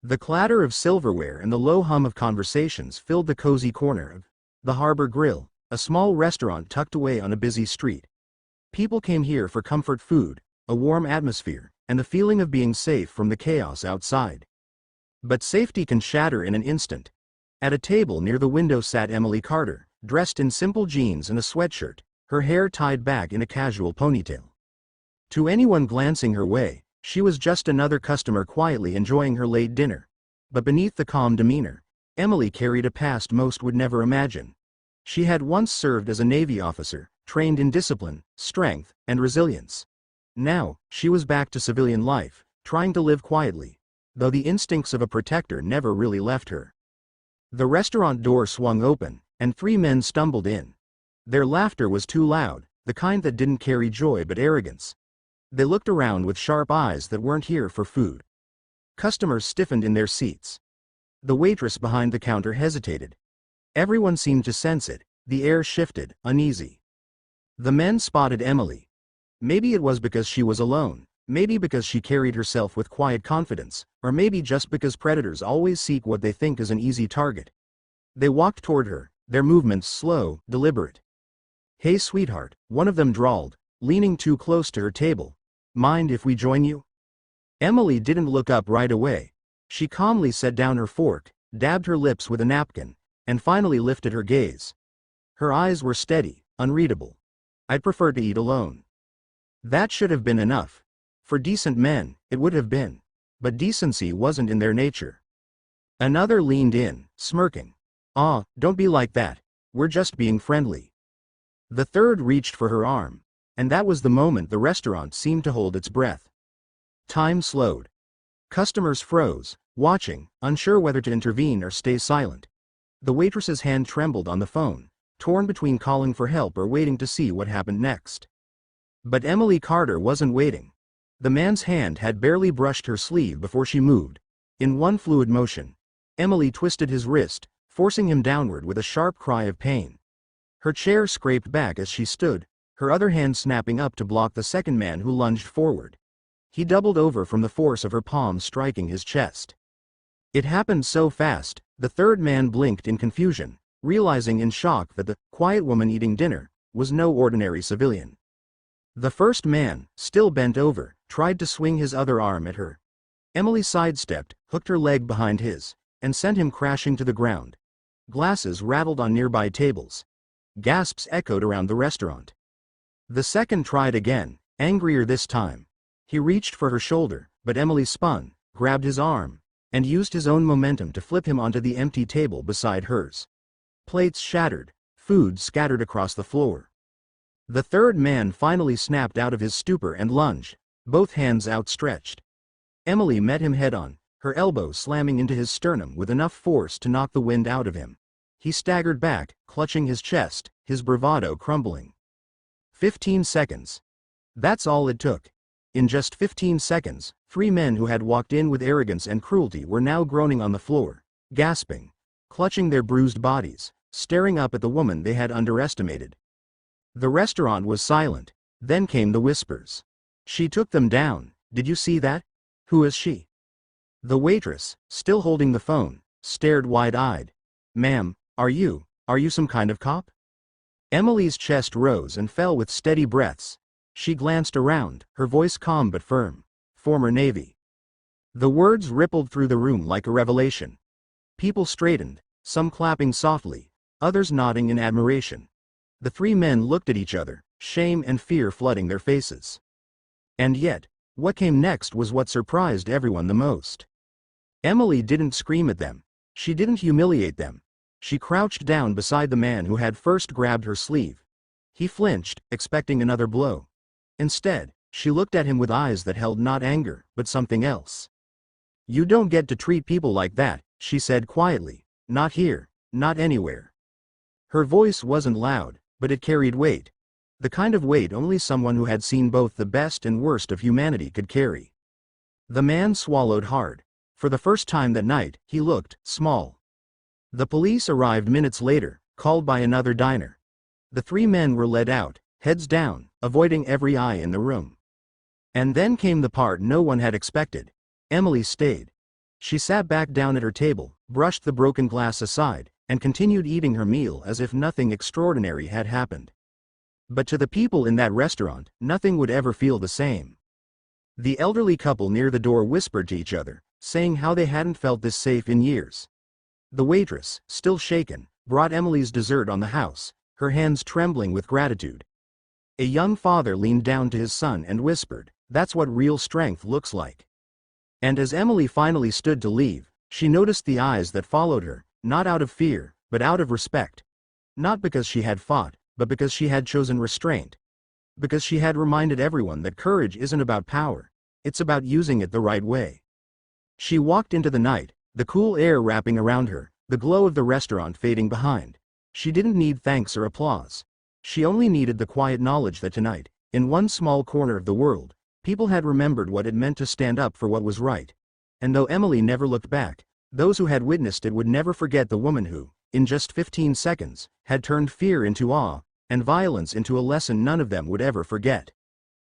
The clatter of silverware and the low hum of conversations filled the cozy corner of the Harbor Grill, a small restaurant tucked away on a busy street. People came here for comfort food, a warm atmosphere, and the feeling of being safe from the chaos outside. But safety can shatter in an instant. At a table near the window sat Emily Carter, dressed in simple jeans and a sweatshirt, her hair tied back in a casual ponytail. To anyone glancing her way, she was just another customer quietly enjoying her late dinner. But beneath the calm demeanor, Emily carried a past most would never imagine. She had once served as a Navy officer, trained in discipline, strength, and resilience. Now, she was back to civilian life, trying to live quietly, though the instincts of a protector never really left her. The restaurant door swung open, and three men stumbled in. Their laughter was too loud, the kind that didn't carry joy but arrogance. They looked around with sharp eyes that weren't here for food. Customers stiffened in their seats. The waitress behind the counter hesitated. Everyone seemed to sense it. The air shifted, uneasy. The men spotted Emily. Maybe it was because she was alone, maybe because she carried herself with quiet confidence, or maybe just because predators always seek what they think is an easy target. They walked toward her, their movements slow, deliberate. "Hey sweetheart," one of them drawled, leaning too close to her table. "Mind if we join you?" Emily didn't look up right away. She calmly set down her fork, dabbed her lips with a napkin, and finally lifted her gaze. Her eyes were steady, unreadable. "I'd prefer to eat alone." That should have been enough. For decent men, it would have been. But decency wasn't in their nature. Another leaned in, smirking. "Aw, don't be like that. We're just being friendly." The third reached for her arm. And that was the moment the restaurant seemed to hold its breath. Time slowed. Customers froze, watching, unsure whether to intervene or stay silent. The waitress's hand trembled on the phone, torn between calling for help or waiting to see what happened next. But Emily Carter wasn't waiting. The man's hand had barely brushed her sleeve before she moved. In one fluid motion, Emily twisted his wrist, forcing him downward with a sharp cry of pain. Her chair scraped back as she stood, her other hand snapping up to block the second man who lunged forward. He doubled over from the force of her palm striking his chest. It happened so fast, the third man blinked in confusion, realizing in shock that the quiet woman eating dinner was no ordinary civilian. The first man, still bent over, tried to swing his other arm at her. Emily sidestepped, hooked her leg behind his, and sent him crashing to the ground. Glasses rattled on nearby tables. Gasps echoed around the restaurant. The second tried again, angrier this time. He reached for her shoulder, but Emily spun, grabbed his arm, and used his own momentum to flip him onto the empty table beside hers. Plates shattered, food scattered across the floor. The third man finally snapped out of his stupor and lunged, both hands outstretched. Emily met him head-on, her elbow slamming into his sternum with enough force to knock the wind out of him. He staggered back, clutching his chest, his bravado crumbling. 15 seconds. That's all it took. In just 15 seconds, three men who had walked in with arrogance and cruelty were now groaning on the floor, gasping, clutching their bruised bodies, staring up at the woman they had underestimated. The restaurant was silent. Then came the whispers. "She took them down. Did you see that? Who is she?" The waitress, still holding the phone, stared wide-eyed. "Ma'am, are you some kind of cop?" Emily's chest rose and fell with steady breaths. She glanced around, her voice calm but firm. "Former Navy." The words rippled through the room like a revelation. People straightened, some clapping softly, others nodding in admiration. The three men looked at each other, shame and fear flooding their faces. And yet, what came next was what surprised everyone the most. Emily didn't scream at them. She didn't humiliate them. She crouched down beside the man who had first grabbed her sleeve. He flinched, expecting another blow. Instead, she looked at him with eyes that held not anger, but something else. "You don't get to treat people like that," she said quietly. "Not here, not anywhere." Her voice wasn't loud, but it carried weight. The kind of weight only someone who had seen both the best and worst of humanity could carry. The man swallowed hard. For the first time that night, he looked small. The police arrived minutes later, called by another diner. The three men were led out, heads down, avoiding every eye in the room. And then came the part no one had expected. Emily stayed. She sat back down at her table, brushed the broken glass aside, and continued eating her meal as if nothing extraordinary had happened. But to the people in that restaurant, nothing would ever feel the same. The elderly couple near the door whispered to each other, saying how they hadn't felt this safe in years. The waitress, still shaken, brought Emily's dessert on the house, her hands trembling with gratitude. A young father leaned down to his son and whispered, "That's what real strength looks like." And as Emily finally stood to leave, she noticed the eyes that followed her, not out of fear, but out of respect. Not because she had fought, but because she had chosen restraint. Because she had reminded everyone that courage isn't about power, it's about using it the right way. She walked into the night, the cool air wrapping around her, the glow of the restaurant fading behind. She didn't need thanks or applause. She only needed the quiet knowledge that tonight, in one small corner of the world, people had remembered what it meant to stand up for what was right. And though Emily never looked back, those who had witnessed it would never forget the woman who, in just 15 seconds, had turned fear into awe, and violence into a lesson none of them would ever forget.